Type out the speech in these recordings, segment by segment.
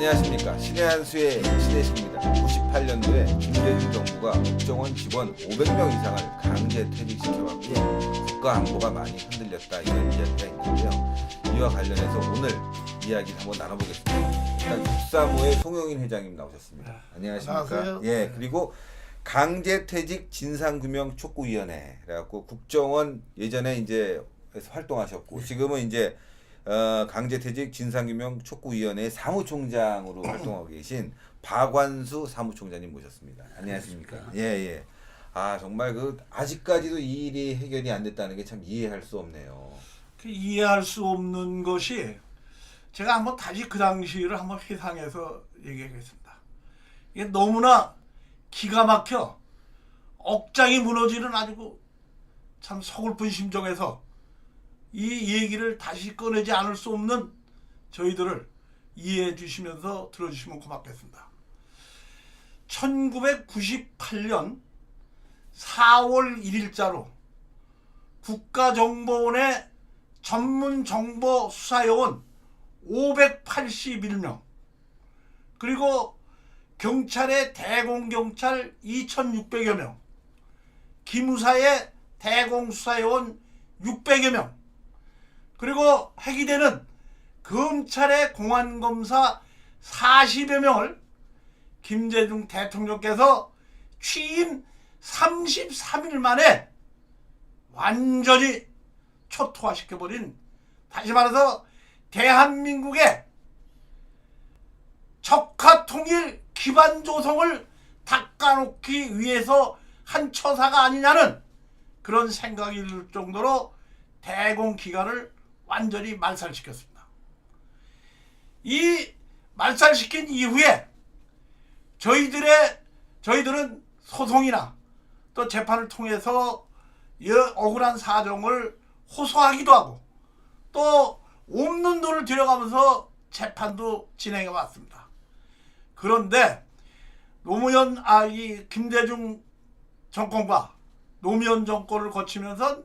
안녕하십니까. 신의 한 수의 신혜식입니다. 98년도에 김대중 정부가 국정원 직원 500명 이상을 강제 퇴직시켜갖고 국가안보가 많이 흔들렸다, 이런 이야기가 있는데요. 이와 관련해서 오늘 이야기를 한번 나눠보겠습니다. 일단 국사부의 송영인 회장님 나오셨습니다. 안녕하십니까. 안녕하세요. 예, 그리고 강제퇴직 진상규명 촉구위원회, 그래갖고 국정원 예전에 이제 활동하셨고 지금은 이제 강제퇴직 진상규명 촉구위원회 사무총장으로 활동하고 계신 박완수 사무총장님 모셨습니다. 안녕하십니까? 예. 아, 정말 아직까지도 이 일이 해결이 안 됐다는 게 참 이해할 수 없네요. 이해할 수 없는 것이, 제가 한번 다시 그 당시를 한번 회상해서 얘기하겠습니다. 이게 너무나 기가 막혀 억장이 무너지는 아주 참 서글픈 심정에서 이 얘기를 다시 꺼내지 않을 수 없는 저희들을 이해해 주시면서 들어주시면 고맙겠습니다. 1998년 4월 1일자로 국가정보원의 전문정보수사요원 581명, 그리고 경찰의 대공경찰 2600여 명, 기무사의 대공수사요원 600여 명, 그리고 회기되는 검찰의 공안검사 40여 명을 김대중 대통령께서 취임 33일 만에 완전히 초토화시켜버린, 다시 말해서 대한민국의 적화통일 기반 조성을 닦아놓기 위해서 한 처사가 아니냐는 그런 생각이 들 정도로 대공기관을 완전히 말살시켰습니다. 이 말살시킨 이후에 저희들은 소송이나 또 재판을 통해서 이 억울한 사정을 호소하기도 하고 또 없는 돈을 들여가면서 재판도 진행해 왔습니다. 그런데 이 김대중 정권과 노무현 정권을 거치면서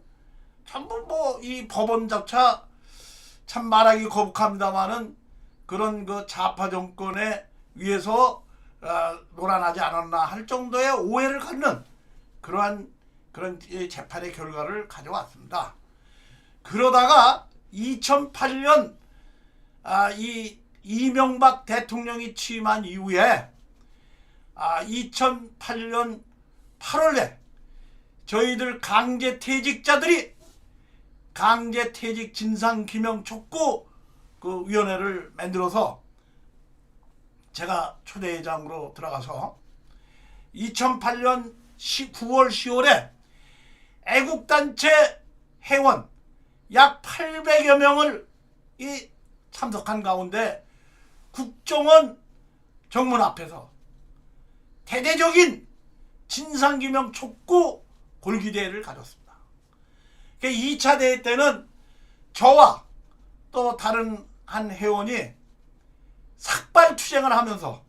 전부 이 법원 자체 참 말하기 거북합니다만은 그런 좌파 정권에 의해서 노란하지 않았나 할 정도의 오해를 갖는 그런 재판의 결과를 가져왔습니다. 그러다가 2008년 이 이명박 대통령이 취임한 이후에 2008년 8월에 저희들 강제퇴직자들이 강제퇴직 진상규명 촉구 위원회를 만들어서 제가 초대회장으로 들어가서 2008년 9월 10월에 애국단체 회원 약 800여 명을 참석한 가운데 국정원 정문 앞에서 대대적인 진상규명 촉구 골기대회를 가졌습니다. 2차 대회 때는 저와 또 다른 한 회원이 삭발투쟁을 하면서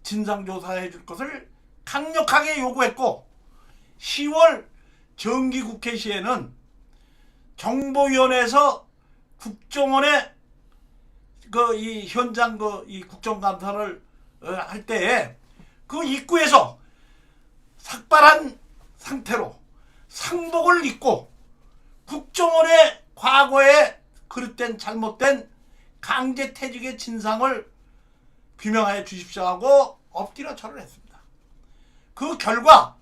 진상조사해 줄 것을 강력하게 요구했고, 10월 정기국회 시에는 정보위원회에서 국정원의 이 현장 이 국정감사를 할 때에 그 입구에서 삭발한 상태로 상복을 입고 국정원의 과거에 그릇된 잘못된 강제퇴직의 진상을 규명하여 주십시오 하고 엎드려 절을 했습니다. 그 결과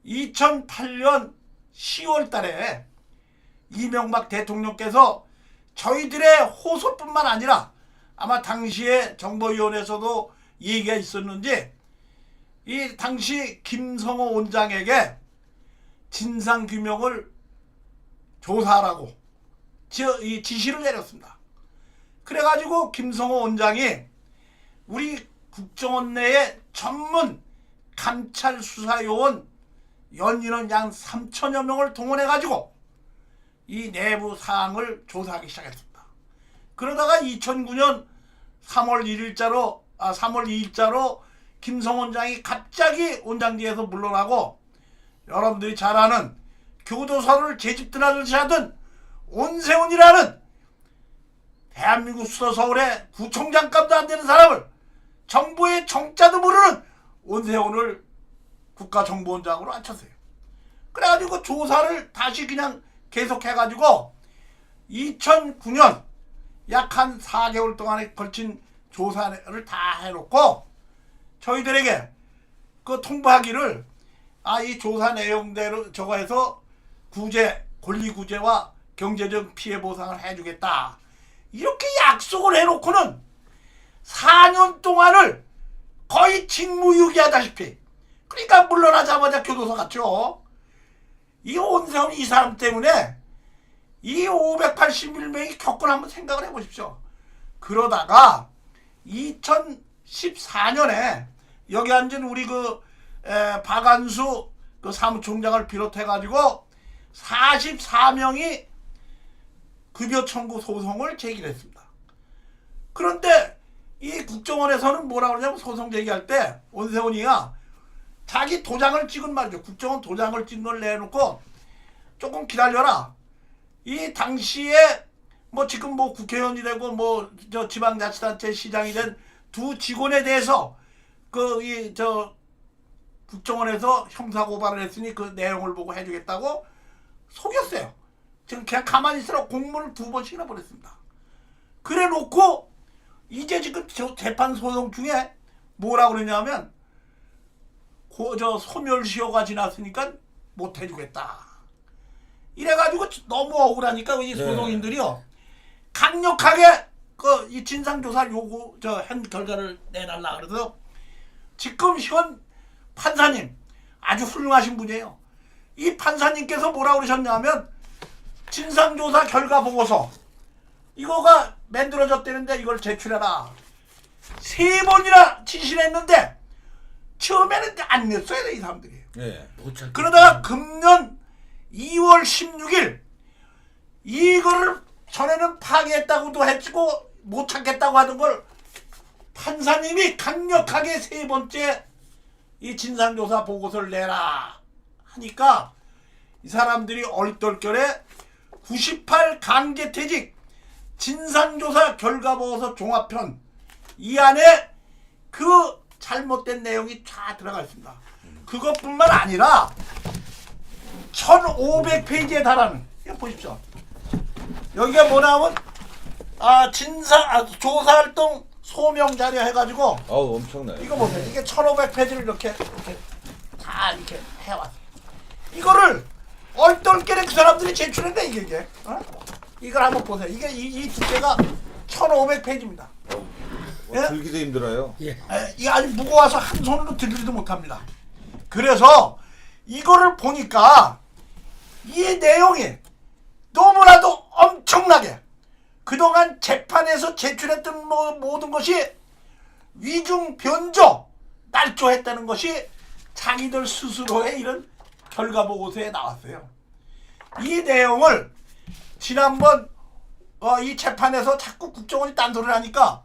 2008년 10월 달에 이명박 대통령께서 저희들의 호소뿐만 아니라 아마 당시에 정보위원회에서도 얘기가 있었는지 이 당시 김성호 원장에게 진상규명을 조사하라고 이 지시를 내렸습니다. 그래가지고 김성호 원장이 우리 국정원 내에 전문 감찰 수사요원 연인원 양 3천여 명을 동원해가지고 이 내부 사항을 조사하기 시작했습니다. 그러다가 2009년 3월 2일자로 김성호 원장이 갑자기 원장직에서 물러나고, 여러분들이 잘 아는 교도소를 제집드나듯이 하던 온세훈이라는 대한민국 수도 서울의 구청장감도 안 되는 사람을 정부의 정자도 모르는 온세훈을 국가정보원장으로 앉혔어요. 그래가지고 조사를 다시 그냥 계속해가지고 2009년 약 한 4개월 동안에 걸친 조사를 다 해놓고 저희들에게 그 통보하기를 이 조사 내용대로 저거 해서 구제, 권리구제와 경제적 피해 보상을 해주겠다. 이렇게 약속을 해놓고는 4년 동안을 거의 직무유기하다시피, 그러니까 물러나자마자 교도소 갔죠. 이 온세훈 이 사람 때문에 이 581명이 겪은 한번 생각을 해보십시오. 그러다가 2014년에 여기 앉은 우리 박안수 그 사무총장을 비롯해가지고 44명이 급여 청구 소송을 제기했습니다. 그런데 이 국정원에서는 뭐라 그러냐면 소송 제기할 때 온세훈이가 자기 도장을 찍은 말이죠. 국정원 도장을 찍은 걸 내놓고 조금 기다려라. 이 당시에 뭐 지금 뭐 국회의원이 되고 뭐 저 지방자치단체 시장이 된 두 직원에 대해서 국정원에서 형사고발을 했으니 그 내용을 보고 해주겠다고 속였어요. 지금 그냥 가만히 있으라 공문을 2번씩이나 보냈습니다. 그래 놓고 이제 지금 재판 소송 중에 뭐라 그러냐면 소멸시효가 지났으니까 못 해주겠다. 이래가지고 너무 억울하니까 이 소송인들이요 강력하게 이 진상조사 요구 한 결과를 내달라 그래서 지금 현 판사님 아주 훌륭하신 분이에요. 이 판사님께서 뭐라 그러셨냐면 진상조사 결과 보고서 이거가 만들어졌다는데 이걸 제출해라. 3번이나 지시를 했는데 처음에는 안 냈어야 돼 이 사람들이. 네. 그러다가 금년 2월 16일 이거를 전에는 파기했다고도 했고 못 찾겠다고 하던 걸 판사님이 강력하게 3번째 이 진상조사 보고서를 내라 하니까 이 사람들이 얼떨결에 98 강제퇴직 진상조사 결과보고서 종합편 이 안에 그 잘못된 내용이 다 들어가 있습니다. 그것뿐만 아니라 1500페이지에 달하는 이거 보십시오. 여기가 뭐냐면 조사활동 소명 자료 해가지고 엄청나요. 이거 보세요. 이게 1500페이지를 이렇게 다 이렇게 해왔어요. 이거를 얼떨결에 그 사람들이 제출했네 이게. 이걸 한번 보세요. 이게 이 두께가 1500페이지입니다. 들기도 힘들어요. 이게 아주 무거워서 한 손으로 들지도 못합니다. 그래서 이거를 보니까 이 내용이 너무나도 엄청나게 그동안 재판에서 제출했던 모든 것이 위중 변조 날조했다는 것이 자기들 스스로의 이런 결과 보고서에 나왔어요. 이 내용을 지난번 이 재판에서 자꾸 국정원이 딴소리를 하니까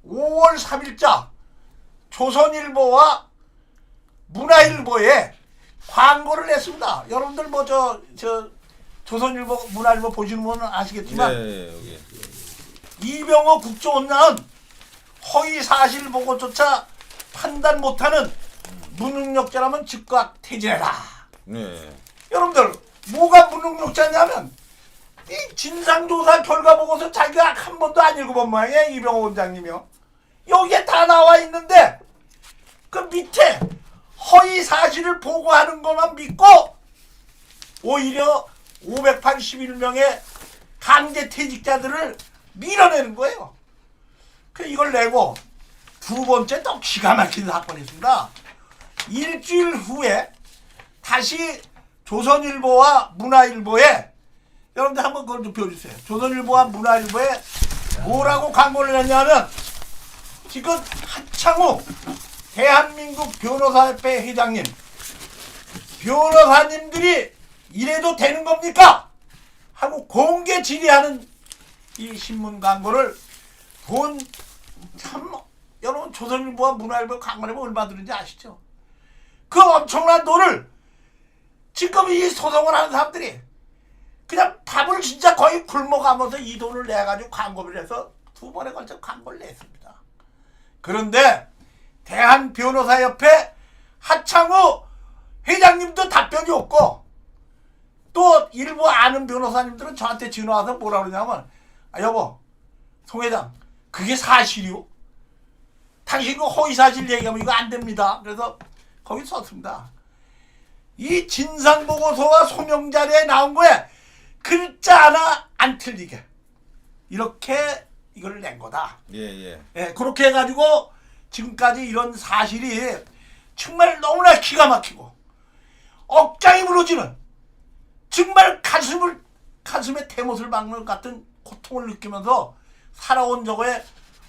5월 3일자 조선일보와 문화일보에 광고를 냈습니다. 여러분들 뭐 조선일보, 문화일보 보시는 분은 아시겠지만 여기. 이병호 국정원장은 허위 사실 보고조차 판단 못하는 무능력자라면 즉각 퇴진해라. 네. 여러분들 뭐가 무능력자냐면 이 진상조사 결과 보고서 자기가 한 번도 안 읽어본 모양이에요. 이병호 원장님이요. 여기에 다 나와 있는데 그 밑에 허위 사실을 보고하는 것만 믿고 오히려 581명의 강제퇴직자들을 밀어내는 거예요. 그래서 이걸 내고 두 번째 또 기가 막힌 사건이 있습니다. 일주일 후에 다시 조선일보와 문화일보에 여러분들 한번 그걸 좀 펴주세요. 조선일보와 문화일보에 뭐라고 광고를 했냐면 지금 한창우 대한민국 변호사협회 회장님 변호사님들이 이래도 되는 겁니까? 하고 공개 질의하는 이 신문 광고를 참 여러분 조선일보와 문화일보 광고를 얼마 드는지 아시죠? 그 엄청난 돈을 지금 이 소송을 하는 사람들이 그냥 밥을 진짜 거의 굶어가면서 이 돈을 내가지고 광고를 해서 2번에 걸쳐 광고를 냈습니다. 그런데 대한변호사협회 하창우 회장님도 답변이 없고 또 일부 아는 변호사님들은 저한테 전화 와서 뭐라 그러냐면 여보 송 회장 그게 사실이요? 당신 그 허위사실 얘기하면 이거 안 됩니다. 그래서 거기 썼습니다. 이 진상보고서와 소명자료에 나온 거에 글자 하나 안 틀리게 이렇게 이걸 낸 거다. 예. 예, 그렇게 해가지고 지금까지 이런 사실이 정말 너무나 기가 막히고 억장이 무너지는 정말 가슴에 대못을 박는 것 같은 고통을 느끼면서 살아온 저거에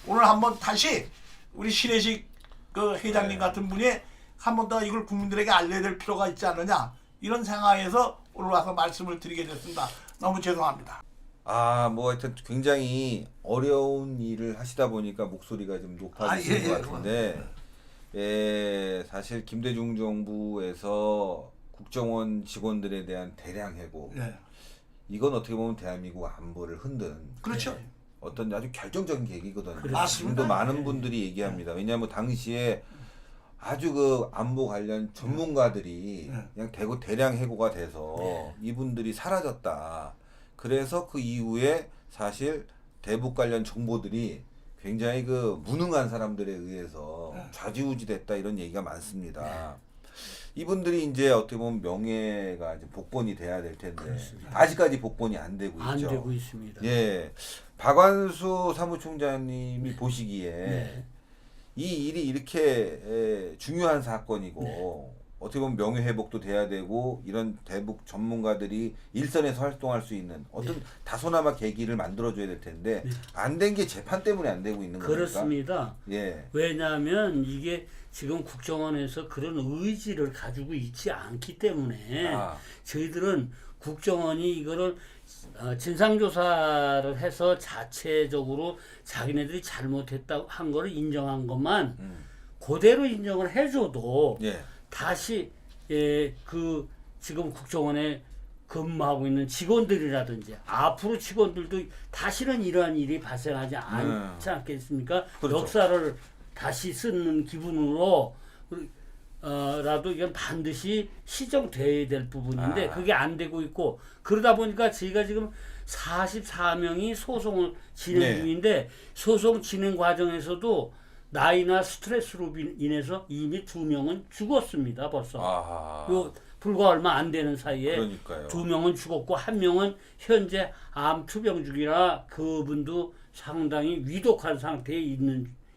오늘 한번 다시 우리 신혜식 그 회장님 같은 분이 한 번 더 이걸 국민들에게 알려야 될 필요가 있지 않느냐 이런 생각에서 오늘 와서 말씀을 드리게 됐습니다. 너무 죄송합니다. 뭐 하여튼 굉장히 어려운 일을 하시다 보니까 목소리가 좀 높아지신 것 같은데 사실 김대중 정부에서 국정원 직원들에 대한 대량 해고 이건 어떻게 보면 대한민국 안보를 흔든 그렇죠. 어떤 아주 결정적인 계기거든요. 맞습니다. 지금도 많은 분들이 얘기합니다. 왜냐하면 당시에 아주 그 안보 관련 전문가들이 그냥 대량 해고가 돼서 이분들이 사라졌다. 그래서 그 이후에 사실 대북 관련 정보들이 굉장히 그 무능한 사람들에 의해서 좌지우지됐다 이런 얘기가 많습니다. 이분들이 이제 어떻게 보면 명예가 이제 복본이 돼야 될 텐데 그렇습니다. 아직까지 복본이 안 되고 안 있죠. 되고 있습니다. 예, 박완수 사무총장님이 보시기에 이 일이 이렇게 중요한 사건이고 어떻게 보면 명예회복도 돼야 되고 이런 대북 전문가들이 일선에서 활동할 수 있는 어떤 다소나마 계기를 만들어줘야 될 텐데 안 된 게 재판 때문에 안 되고 있는 겁니까? 그렇습니다. 예. 왜냐하면 이게 지금 국정원에서 그런 의지를 가지고 있지 않기 때문에 저희들은 국정원이 이거를 진상조사를 해서 자체적으로 자기네들이 잘못했다고 한 거를 인정한 것만 그대로 인정을 해줘도 다시 그 지금 국정원에 근무하고 있는 직원들이라든지 앞으로 직원들도 다시는 이러한 일이 발생하지 않지 않겠습니까? 그렇죠. 역사를 다시 쓰는 기분으로 라도 이건 반드시 시정돼야 될 부분인데 그게 안 되고 있고 그러다 보니까 저희가 지금 44명이 소송을 진행 중인데 소송 진행 과정에서도 나이나 스트레스로 인해서 이미 2명은 죽었습니다. 벌써. 요 불과 얼마 안 되는 사이에 그러니까요. 2명은 죽었고 1명은 현재 암 투병 중이라 그분도 상당히 위독한 상태에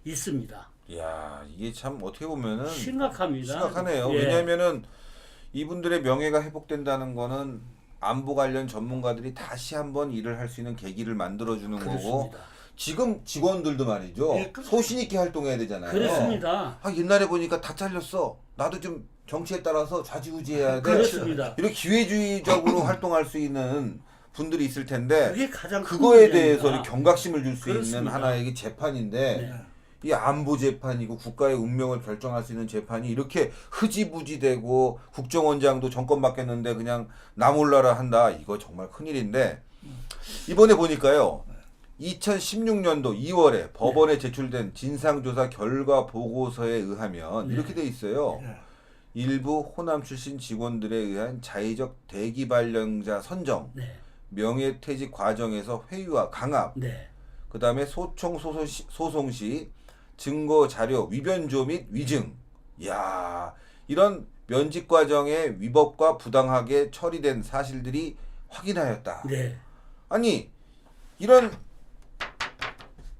있습니다. 이야, 이게 참 어떻게 보면은 심각합니다. 심각하네요. 왜냐하면은 이분들의 명예가 회복된다는 거는 안보 관련 전문가들이 다시 한번 일을 할 수 있는 계기를 만들어주는 거고 지금 직원들도 말이죠. 소신 있게 활동해야 되잖아요. 그렇습니다. 옛날에 보니까 다 잘렸어. 나도 좀 정치에 따라서 좌지우지해야 돼. 그렇습니다. 이렇게 기회주의적으로 활동할 수 있는 분들이 있을 텐데 그게 가장 그거에 대해서 경각심을 줄 수 있는 그렇습니다. 하나의 재판인데 이 안보 재판이고 국가의 운명을 결정할 수 있는 재판이 이렇게 흐지부지되고 국정원장도 정권 바뀌었는데 그냥 나 몰라라 한다. 이거 정말 큰일인데 이번에 보니까요. 2016년도 2월에 법원에 제출된 진상조사 결과 보고서에 의하면 이렇게 돼 있어요. 일부 호남 출신 직원들에 의한 자의적 대기발령자 선정, 명예퇴직 과정에서 회유와 강압, 그 다음에 소송 시 증거 자료 위변조 및 위증. 이야, 이런 면직 과정의 위법과 부당하게 처리된 사실들이 확인하였다. 아니 이런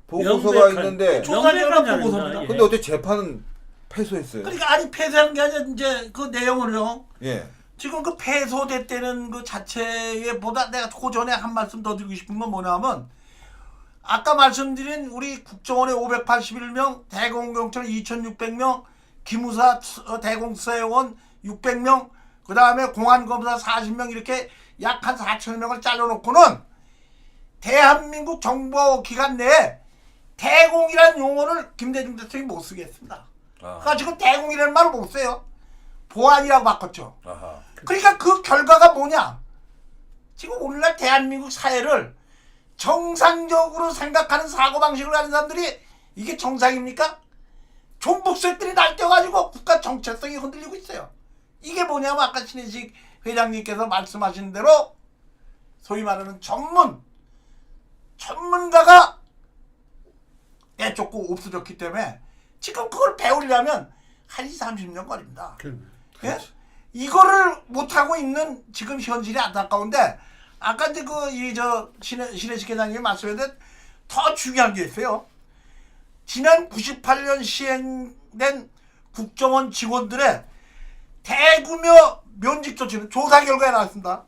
보고서가 있는데 조사결과 보고서입니다. 근데 어떻게 재판은 패소했어요? 그러니까 아니 패소한 게 아니라 이제 그 내용을요. 예. 지금 그 패소됐다는 그 자체에 보다 내가 그 전에 한 말씀 더 드리고 싶은 건 뭐냐면 아까 말씀드린 우리 국정원의 581명, 대공경찰 2,600명, 기무사 대공수사요원 600명, 그 다음에 공안검사 40명 이렇게 약 한 4,000 명을 잘라놓고는 대한민국 정보기관 내에 대공이라는 용어를 김대중 대통령이 못 쓰겠습니다. 그러니까 지금 대공이라는 말을 못 써요. 보안이라고 바꿨죠. 그러니까 그 결과가 뭐냐? 지금 오늘날 대한민국 사회를 정상적으로 생각하는 사고방식을 가진 사람들이 이게 정상입니까? 종북색들이 날뛰어가지고 국가 정체성이 흔들리고 있어요. 이게 뭐냐면 아까 신혜식 회장님께서 말씀하신 대로 소위 말하는 전문가가 내쫓고 없어졌기 때문에 지금 그걸 배우려면 한 20, 30년 걸립니다. 예? 이거를 못하고 있는 지금 현실이 안타까운데 아까 이제 신혜식 회장님이 말씀했는데 더 중요한 게 있어요. 지난 98년 시행된 국정원 직원들의 대규모 면직 조치는 조사 결과에 나왔습니다.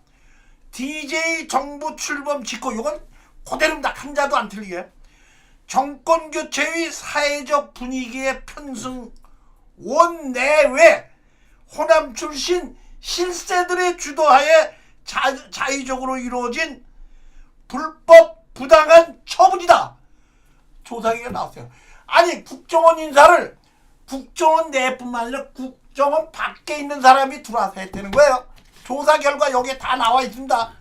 DJ 정부 출범 직후 이건 그대로입니다. 한자도 안 틀리게. 정권 교체의 사회적 분위기의 편승 원내외 호남 출신 실세들의 주도하에 자의적으로 이루어진 불법 부당한 처분이다. 조사 결과가 나왔어요. 아니 국정원 인사를 국정원 내뿐만 아니라 국정원 밖에 있는 사람이 들어와서 했다는 거예요. 조사 결과 여기에 다 나와 있습니다.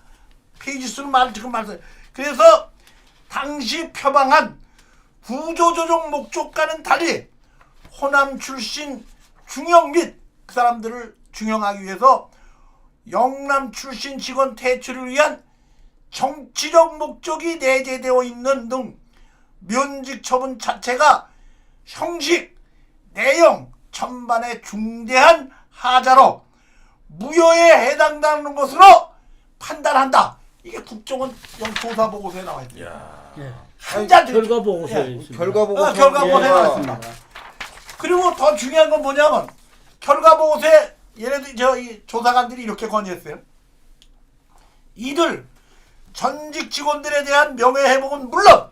페이지 수는 지금 말씀. 그래서 당시 표방한 구조조정 목적과는 달리 호남 출신 중형 및 그 사람들을 중용하기 위해서 영남 출신 직원 퇴출을 위한 정치적 목적이 내재되어 있는 등 면직 처분 자체가 형식, 내용 전반에 중대한 하자로 무효에 해당되는 것으로 판단한다. 이게 국정원 조사 보고서에 나와 있습니다. 예. 한자 결과 보고서에 예. 있습니다. 결과 보고서. 결과 보고서에 예. 나왔습니다. 그리고 더 중요한 건 뭐냐면 결과 보고서에 얘네들 이 조사관들이 이렇게 건의했어요. 이들 전직 직원들에 대한 명예회복은 물론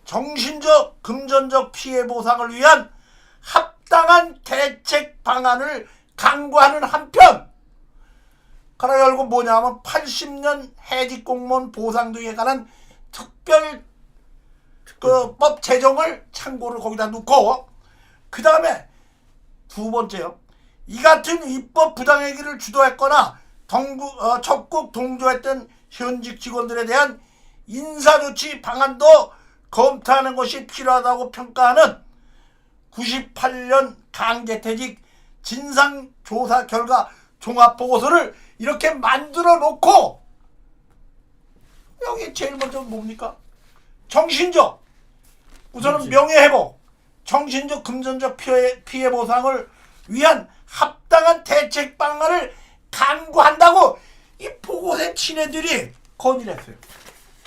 정신적, 금전적 피해 보상을 위한 합당한 대책 방안을 강구하는 한편 가로 열고 뭐냐면 80년 해직 공무원 보상 등에 관한 특별 법 제정을 참고를 거기다 놓고 그 다음에 두 번째요. 이 같은 입법 부당행위를 주도했거나 적극 동조했던 현직 직원들에 대한 인사조치 방안도 검토하는 것이 필요하다고 평가하는 98년 강제퇴직 진상조사 결과 종합보고서를 이렇게 만들어 놓고 여기 제일 먼저 뭡니까? 정신적 우선은 명예회복, 정신적 금전적 피해 보상을 위한 합당한 대책 방안을 강구한다고 이 보고서에 친애들이 건의를 했어요.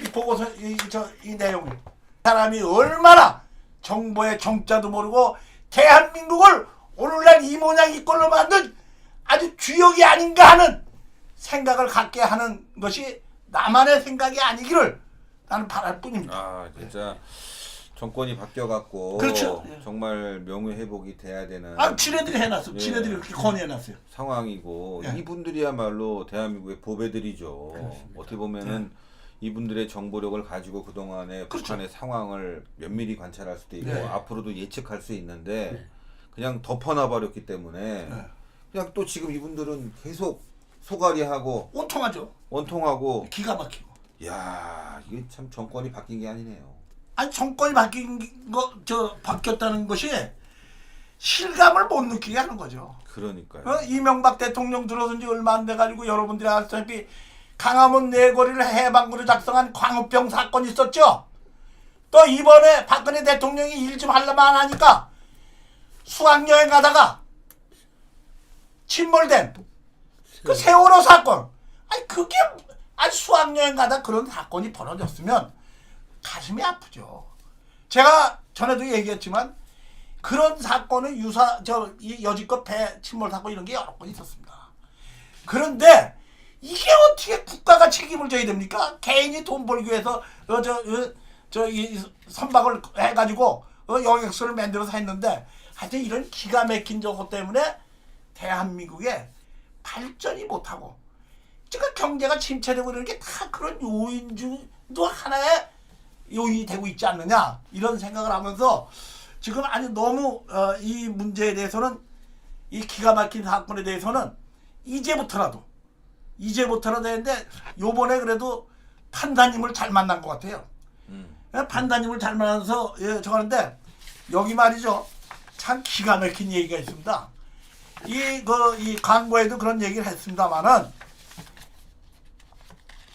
이 보고서 이 내용을 사람이 얼마나 정보의 정자도 모르고 대한민국을 오늘날 이 모양 이 꼴로 만든 아주 주역이 아닌가 하는 생각을 갖게 하는 것이 나만의 생각이 아니기를 나는 바랄 뿐입니다. 아 진짜 정권이 바뀌어갖고 그렇죠. 정말 명예회복이 돼야 되는 지네들이 해놨어. 예. 지네들이 그렇게 건의해놨어요. 상황이고 예. 이분들이야말로 대한민국의 보배들이죠. 그렇습니다. 어떻게 보면은 이분들의 정보력을 가지고 그동안의 그렇죠. 북한의 상황을 면밀히 관찰할 수도 있고 네. 앞으로도 예측할 수 있는데 네. 그냥 덮어놔 버렸기 때문에 네. 그냥 또 지금 이분들은 계속 소가리하고 온통하죠. 원통하고 기가 막히고. 야 이게 참 정권이 바뀐 게 아니네요. 아니 정권이 바뀌었다는 것이 실감을 못 느끼게 하는 거죠. 그러니까요. 이명박 대통령 들어선 지 얼마 안 돼가지고 여러분들이 아시다시피 강화문 내거리를 해방구로 작성한 광우병 사건이 있었죠. 또 이번에 박근혜 대통령이 일 좀 하려면 안 하니까 수학여행 가다가 침몰된 그 세월호 사건. 아니 그게 아니 수학여행 가다 그런 사건이 벌어졌으면 가슴이 아프죠. 제가 전에도 얘기했지만 그런 사건은 이 여지껏 배 침몰 사건 이런 게 여러 건 있었습니다. 그런데 이게 어떻게 국가가 책임을 져야 됩니까? 개인이 돈 벌기 위해서 이 선박을 해가지고 여객선을 만들어서 했는데 하여튼 이런 기가 막힌 저것 때문에 대한민국에 발전이 못하고 지금 경제가 침체되고 이런 게 다 그런 요인 중도 하나의 요인이 되고 있지 않느냐 이런 생각을 하면서 지금 아니 너무 이 문제에 대해서는 이 기가 막힌 사건에 대해서는 이제부터라도 했는데 요번에 그래도 판사님을 잘 만난 것 같아요. 판사님을 잘 만나서 저하는데 여기 말이죠. 참 기가 막힌 얘기가 있습니다. 이 광고에도 그런 얘기를 했습니다만은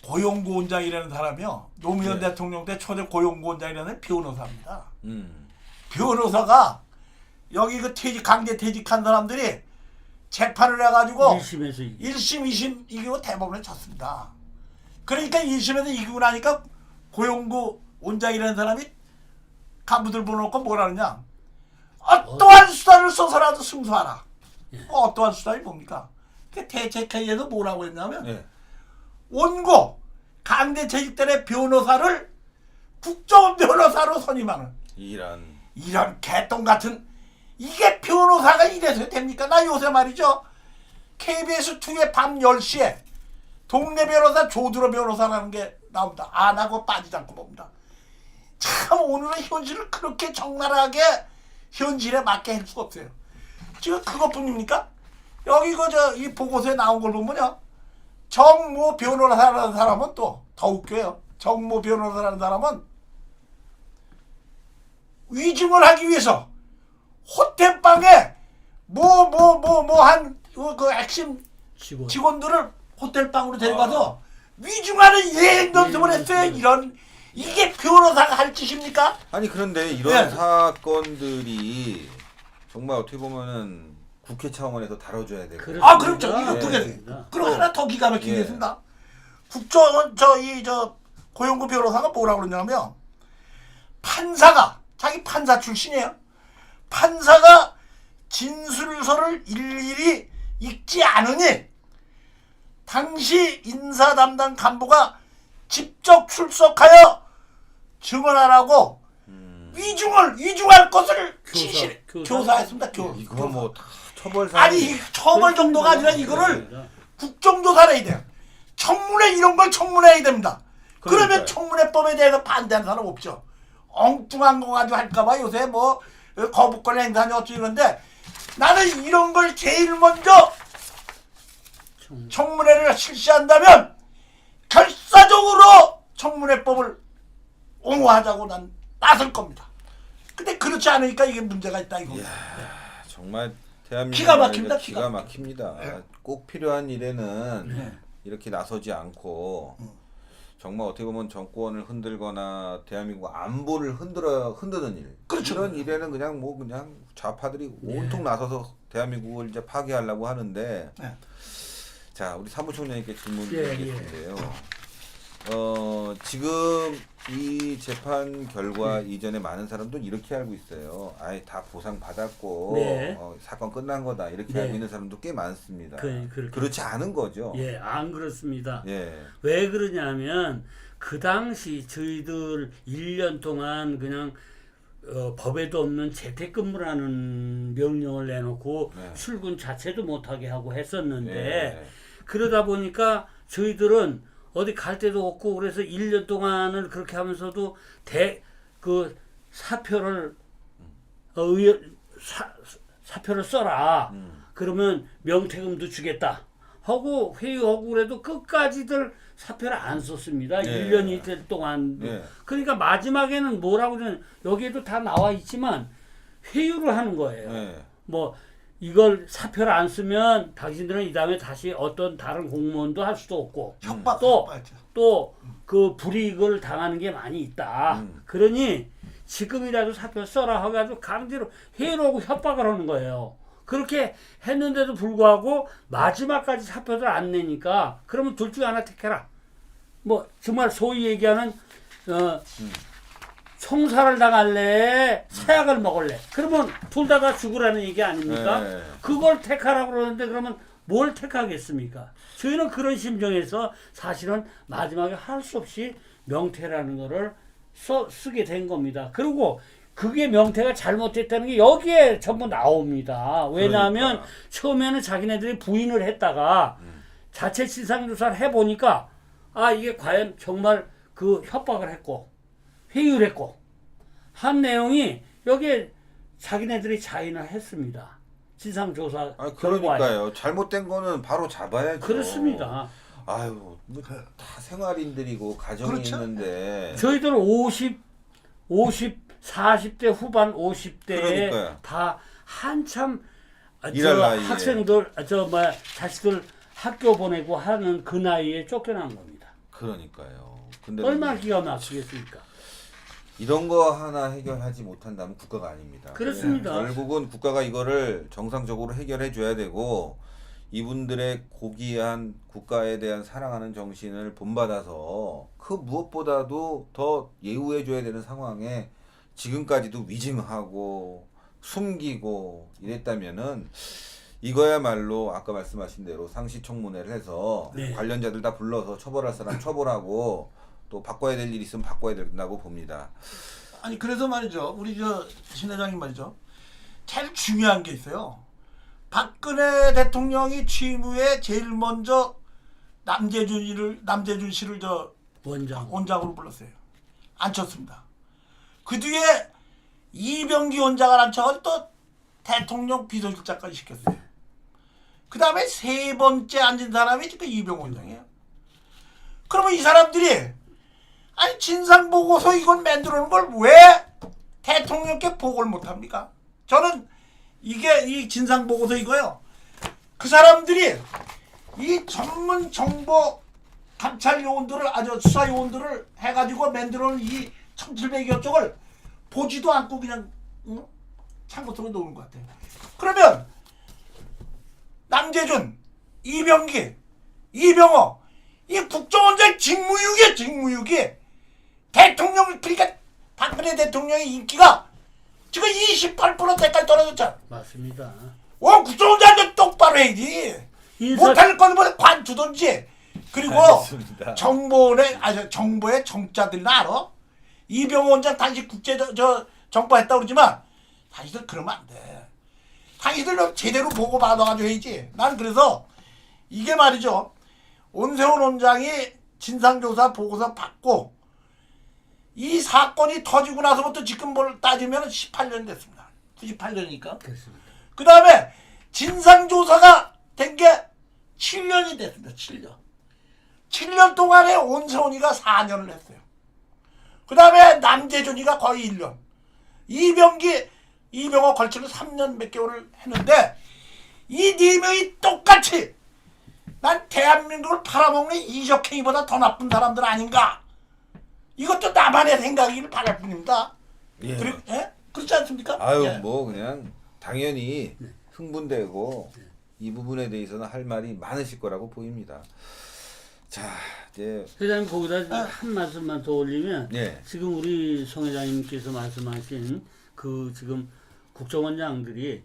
고용고원장이라는 사람이요. 노무현 네. 대통령 때 초대 고용고원장이라는 변호사입니다. 음. 변호사가 여기 그 강제 퇴직한 사람들이 재판을 해가지고 1심에서 1심, 2심 이기고 대법원에 졌습니다. 그러니까 1심에서 이기고 나니까 고용고 원장이라는 사람이 간부들 불러놓고 뭐라 그러냐. 어떠한 수단을 써서라도 승소하라. 어떠한 수단이 뭡니까? 그 대책회의에서 뭐라고 했냐면 예. 원고 강제퇴직단의 변호사를 국정원 변호사로 선임하는 이런 개똥 같은 이게 변호사가 이래서 됩니까? 나 요새 말이죠. KBS2의 밤 10시에 동네 변호사 조드로 변호사라는 게 나옵니다. 안 하고 빠지지 않고 봅니다. 참 오늘은 현실을 그렇게 적나라하게 현실에 맞게 할 수가 없어요. 지금 그것뿐입니까? 여기 이 보고서에 나온 걸 보면요. 정모 변호사라는 사람은 또 더 웃겨요. 정모 변호사라는 사람은 위증을 하기 위해서 호텔방에 그 핵심 직원들을 호텔방으로 데려가서 위증하는 예행 연습을 했어요. 이게 변호사가 할 짓입니까? 아니 그런데 이런 네. 사건들이 정말 어떻게 보면은 국회 차원에서 다뤄줘야 되고. 아 그렇죠. 이거 예. 그게 그리고 하나 더 기가 막힌 게 예. 있습니다. 국정원 고용고 변호사가 뭐라고 그러냐면 판사가 자기 판사 출신이에요. 판사가 진술서를 일일이 읽지 않으니 당시 인사 담당 간부가 직접 출석하여 증언하라고 위중할 것을 교사했습니다. 이거 뭐 다 처벌 사항. 아니 처벌 정도가 아니라 이거를 국정조사를 해야 돼요. 청문회 이런 걸 청문회해야 됩니다. 그러면 그러니까요. 청문회법에 대해서 반대하는 사람 없죠. 엉뚱한 거 가지고 할까봐 요새 뭐 거부권 행사니 어쩌고 이런데 나는 이런 걸 제일 먼저 청문회를 실시한다면 결사적으로 청문회법을 옹호하자고 난 나설 겁니다. 근데 그렇지 않으니까 이게 문제가 있다 이겁니다. 정말 대한민국 기가 막힙니다, 기가 막힙니다. 네. 꼭 필요한 일에는 네. 이렇게 나서지 않고 정말 어떻게 보면 정권을 흔들거나 대한민국 안보를 흔드는 일. 그렇죠. 이런 일에는 그냥 좌파들이 온통 나서서 대한민국을 이제 파괴하려고 하는데. 네. 자, 우리 사무총장님께 질문 예, 드리겠는데요. 지금 이 재판 결과 이전에 많은 사람들은 이렇게 알고 있어요. 아예 다 보상 받았고 네. 사건 끝난 거다 이렇게 네. 알고 있는 사람도 꽤 많습니다. 그렇게. 그렇지 않은 거죠. 예, 안 그렇습니다. 예. 왜 그러냐면 그 당시 저희들 1년 동안 그냥 법에도 없는 재택근무라는 명령을 내놓고 네. 출근 자체도 못하게 하고 했었는데 예. 그러다 보니까 저희들은 어디 갈 데도 없고 그래서 1년 동안을 그렇게 하면서도 사표를 사표를 써라. 그러면 명퇴금도 주겠다. 하고 회의하고 그래도 끝까지들 사표를 안 썼습니다. 네. 1년 이틀 동안. 네. 그러니까 마지막에는 뭐라고 그러냐. 여기에도 다 나와 있지만 회유를 하는 거예요. 네. 뭐 이걸 사표를 안 쓰면 당신들은 이 다음에 다시 어떤 다른 공무원도 할 수도 없고 또 그 불이익을 당하는 게 많이 있다. 그러니 지금이라도 사표 써라 해가지고 강제로 해놓고 협박을 하는 거예요. 그렇게 했는데도 불구하고 마지막까지 사표를 안 내니까 그러면 둘 중에 하나 택해라. 뭐 정말 소위 얘기하는 총살을 당할래 사약을 먹을래 그러면 둘 다 죽으라는 얘기 아닙니까? 네. 그걸 택하라고 그러는데 그러면 뭘 택하겠습니까? 저희는 그런 심정에서 사실은 마지막에 할 수 없이 명퇴라는 거를 쓰게 된 겁니다. 그리고 그게 명태가 잘못됐다는 게 여기에 전부 나옵니다. 왜냐하면 그러니까. 처음에는 자기네들이 부인을 했다가 자체 진상조사를 해보니까 이게 과연 정말 그 협박을 했고 회유를 했고 한 내용이 여기에 자기네들이 자인을 했습니다. 진상조사 결과에. 그러니까요. 잘못된 거는 바로 잡아야죠. 그렇습니다. 아유, 다 생활인들이고 가정이 그렇죠. 있는데. 저희들은 40대 후반 50대에 그러니까요. 다 한참 일할 나이에. 학생들 자식들 학교 보내고 하는 그 나이에 쫓겨난 겁니다. 그러니까요. 근데 얼마나 기가 막히겠습니까? 이런 거 하나 해결하지 못한다면 국가가 아닙니다. 그렇습니다. 결국은 국가가 이거를 정상적으로 해결해 줘야 되고 이분들의 고귀한 국가에 대한 사랑하는 정신을 본받아서 그 무엇보다도 더 예우해 줘야 되는 상황에 지금까지도 위증하고 숨기고 이랬다면은 이거야말로 아까 말씀하신 대로 상시청문회를 해서 네. 관련자들 다 불러서 처벌할 사람 처벌하고 또 바꿔야 될 일이 있으면 바꿔야 된다고 봅니다. 아니 그래서 말이죠. 우리 신 회장님 말이죠. 제일 중요한 게 있어요. 박근혜 대통령이 취임 후에 제일 먼저 남재준 씨를 원장으로 불렀어요. 앉혔습니다. 그 뒤에 이병기 원장을 앉혀가지고 또 대통령 비서실장까지 시켰어요. 그 다음에 세 번째 앉은 사람이 지금 이병 원장이에요. 그러면 이 사람들이 아니 진상보고서 이건 만들어 놓은 걸 왜 대통령께 보고를 못합니까? 저는 이게 이 진상보고서 이거요. 그 사람들이 이 전문 정보 감찰 요원들을 수사 요원들을 해가지고 만들어 놓은 이 1700여 쪽을 보지도 않고 그냥 창고 속에 놓는 것 같아요. 그러면 남재준, 이병기, 이병호 이 국정원장 직무유기 대통령 그러니까 박근혜 대통령의 인기가 지금 28%대까지 떨어졌잖아. 맞습니다. 국정원장은 똑바로 해야지. 못할 건 뭐 관두든지. 그리고 알겠습니다. 정보의 정자들은 알아? 이병호 원장 당시 국제 정보했다고 그러지만 당신들 그러면 안 돼. 당신들 제대로 보고 받아가지고 해야지. 난 그래서 이게 말이죠. 온세훈 원장이 진상조사 보고서 받고 이 사건이 터지고 나서부터 지금 뭘 따지면 18년 됐습니다. 98년이니까. 그렇습니다. 그 다음에 진상조사가 된 게 7년이 됐습니다. 7년. 7년 동안에 온세훈이가 4년을 했어요. 그 다음에 남재준이가 거의 1년. 이병호 걸쳐서 3년 몇 개월을 했는데 이 네 명이 똑같이 난 대한민국을 팔아먹는 이적행위보다 더 나쁜 사람들 아닌가. 이것도 나만의 생각이길 바랄 뿐입니다. 예. 그리고 그렇지 않습니까? 아유 예. 뭐 그냥 당연히 흥분되고 이 부분에 대해서는 할 말이 많으실 거라고 보입니다. 자 이제 회장님 거기다 한 말씀만 더 올리면 예. 지금 우리 송 회장님께서 말씀하신 그 지금 국정원장들이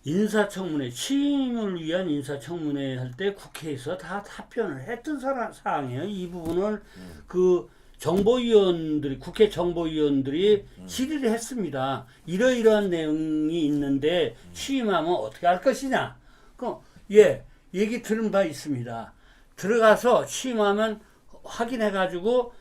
인사청문회 취임을 위한 인사청문회 할 때 국회에서 다 답변을 했던 사항이에요. 이 부분을 그 정보위원들이 국회 정보위원들이 질의를 했습니다. 이러이러한 내용이 있는데 취임하면 어떻게 할 것이냐. 얘기 들은 바 있습니다. 들어가서 취임하면 확인해가지고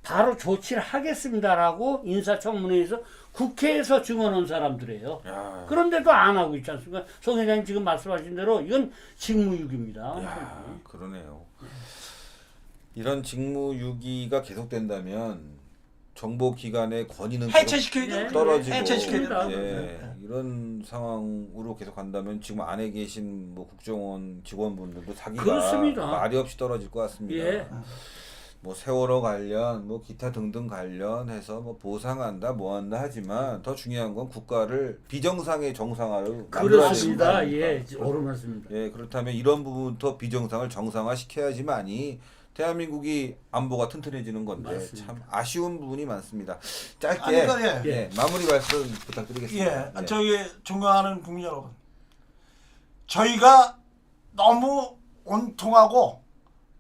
바로 조치를 하겠습니다라고 인사청문회에서 국회에서 증언한 사람들이에요. 야. 그런데도 안 하고 있지 않습니까? 송 회장님 지금 말씀하신 대로 이건 직무유기입니다. 야, 그러네요. 이런 직무유기가 계속된다면 정보기관의 권위는 계속 해체시켜야죠. 떨어지고 해체시켜야 됩니다. 예, 이런 상황으로 계속 간다면 지금 안에 계신 뭐 국정원 직원분들도 사기가 그렇습니다. 말이 없이 떨어질 것 같습니다. 예. 뭐 세월호 관련 뭐 기타 등등 관련해서 뭐 보상한다 뭐한다 하지만 더 중요한 건 국가를 비정상의 정상화로 만들어야 그렇습니다. 되는 거 예, 아닙니까? 옳은 말씀입니다. 예, 그렇다면 이런 부분부터 비정상을 정상화시켜야지만이 대한민국이 안보가 튼튼해지는 건데 맞습니다. 참 아쉬운 부분이 많습니다. 짧게 아니, 그러니까 예, 마무리 말씀 부탁드리겠습니다. 예, 저희 존경하는 국민 여러분, 저희가 너무 온통하고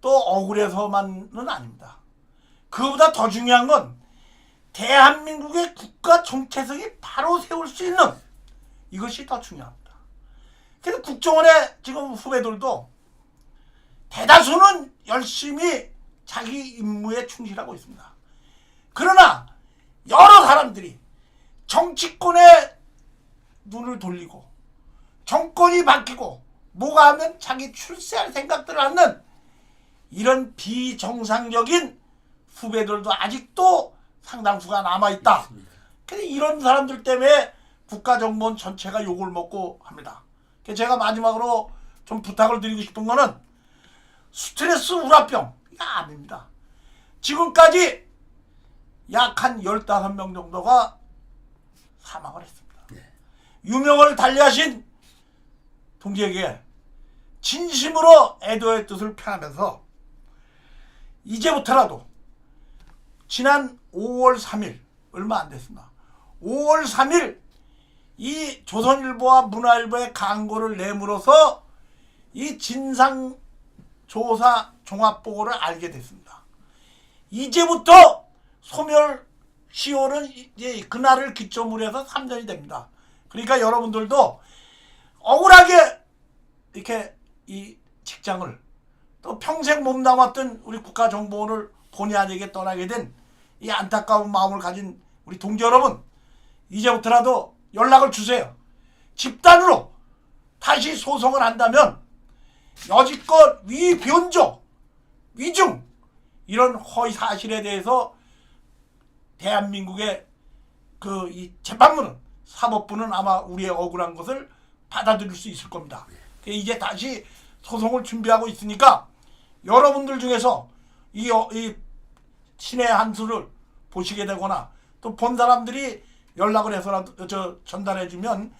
또 억울해서만은 아닙니다. 그보다 더 중요한 건 대한민국의 국가 정체성이 바로 세울 수 있는 이것이 더 중요합니다. 그래서 국정원의 지금 후배들도 대다수는 열심히 자기 임무에 충실하고 있습니다. 그러나 여러 사람들이 정치권에 눈을 돌리고 정권이 바뀌고 뭐가 하면 자기 출세할 생각들을 하는 이런 비정상적인 후배들도 아직도 상당수가 남아있다. 그래서 이런 사람들 때문에 국가정보원 전체가 욕을 먹고 합니다. 그래서 제가 마지막으로 좀 부탁을 드리고 싶은 거는 스트레스 우라병 이거 아닙니다. 지금까지 약 한 15명 정도가 사망을 했습니다. 유명을 달리하신 동지에게 진심으로 애도의 뜻을 표하면서 이제부터라도 지난 5월 3일 얼마 안 됐습니다. 5월 3일 이 조선일보와 문화일보의 광고를 내므로서 이 진상조사 종합보고를 알게 됐습니다. 이제부터 소멸시효는 이제 그날을 기점으로 해서 3년이 됩니다. 그러니까 여러분들도 억울하게 이렇게 이 직장을 또 평생 몸담았던 우리 국가정보원을 본의 아니게 떠나게 된 이 안타까운 마음을 가진 우리 동지 여러분, 이제부터라도 연락을 주세요. 집단으로 다시 소송을 한다면 여지껏 위변조, 위중 이런 허위 사실에 대해서 대한민국의 그 이 재판부는, 사법부는 아마 우리의 억울한 것을 받아들일 수 있을 겁니다. 이제 다시 소송을 준비하고 있으니까 여러분들 중에서 이 신의 한 수를 보시게 되거나 또 본 사람들이 연락을 해서라도 전달해주면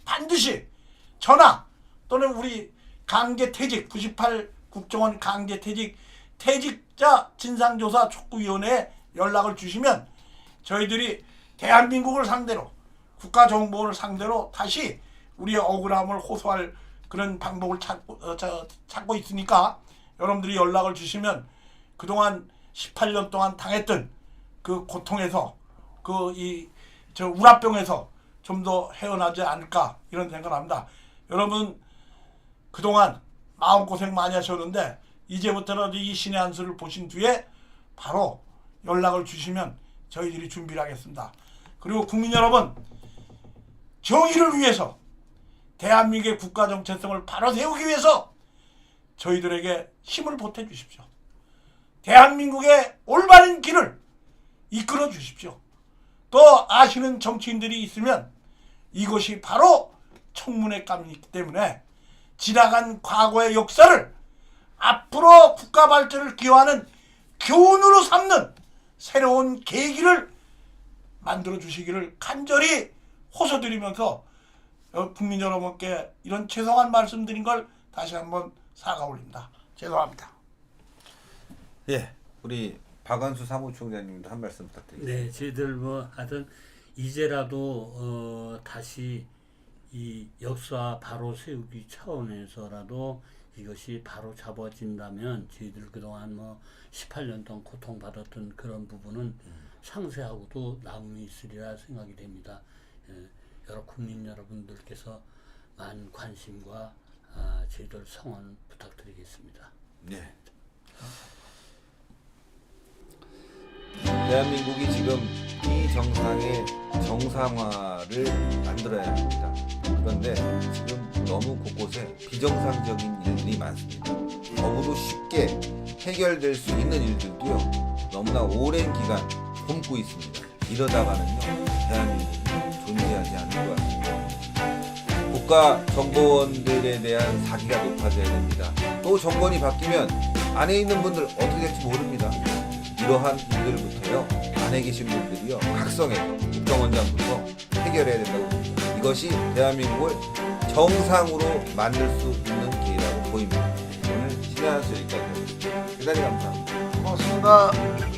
반드시 전화 또는 우리 강제퇴직 98 국정원 강제퇴직 퇴직자 진상조사 촉구위원회에 연락을 주시면 저희들이 대한민국을 상대로 국가정보원을 상대로 다시 우리의 억울함을 호소할 그런 방법을 찾고 있으니까 여러분들이 연락을 주시면 그동안 18년 동안 당했던 그 고통에서 저 우라병에서 좀 더 헤어나지 않을까 이런 생각을 합니다. 여러분 그동안 마음고생 많이 하셨는데 이제부터라도 이 신의 한 수를 보신 뒤에 바로 연락을 주시면 저희들이 준비를 하겠습니다. 그리고 국민 여러분, 정의를 위해서 대한민국의 국가 정체성을 바로 세우기 위해서 저희들에게 힘을 보태 주십시오. 대한민국의 올바른 길을 이끌어 주십시오. 또 아시는 정치인들이 있으면 이것이 바로 청문회 감이기 때문에 지나간 과거의 역사를 앞으로 국가 발전을 기여하는 교훈으로 삼는 새로운 계기를 만들어 주시기를 간절히 호소드리면서 국민 여러분께 이런 죄송한 말씀드린 걸 다시 한번 사과 올립니다. 죄송합니다. 예, 우리 박완수 사무총장님도 한 말씀 부탁드립니다. 네, 저희들 뭐 하여튼 이제라도 다시 이 역사 바로 세우기 차원에서라도 이것이 바로 잡아진다면 저희들 그동안 뭐 18년 동안 고통받았던 그런 부분은 상쇄하고도 남음이 있으리라 생각이 됩니다. 여러 국민 여러분들께서 많은 관심과 저희들 성원 부탁드리겠습니다. 네. 대한민국이 지금 이 정상의 정상화를 만들어야 합니다. 그런데 지금 너무 곳곳에 비정상적인 일들이 많습니다. 너무도 쉽게 해결될 수 있는 일들도요, 너무나 오랜 기간 굶고 있습니다. 이러다가는요, 대한민국이 존재하지 않을 것 같습니다. 국가정보원들에 대한 사기가 높아져야 됩니다. 또 정권이 바뀌면 안에 있는 분들 어떻게 될지 모릅니다. 이러한 일들부터요, 안에 계신 분들이요, 각성해서 국정원장부터 해결해야 된다고 봅니다. 이것이 대한민국을 정상으로 만들 수 있는 기회라고 보입니다. 오늘 신의 한 수 여기까지 하겠습니다. 대단히 감사합니다. 고맙습니다.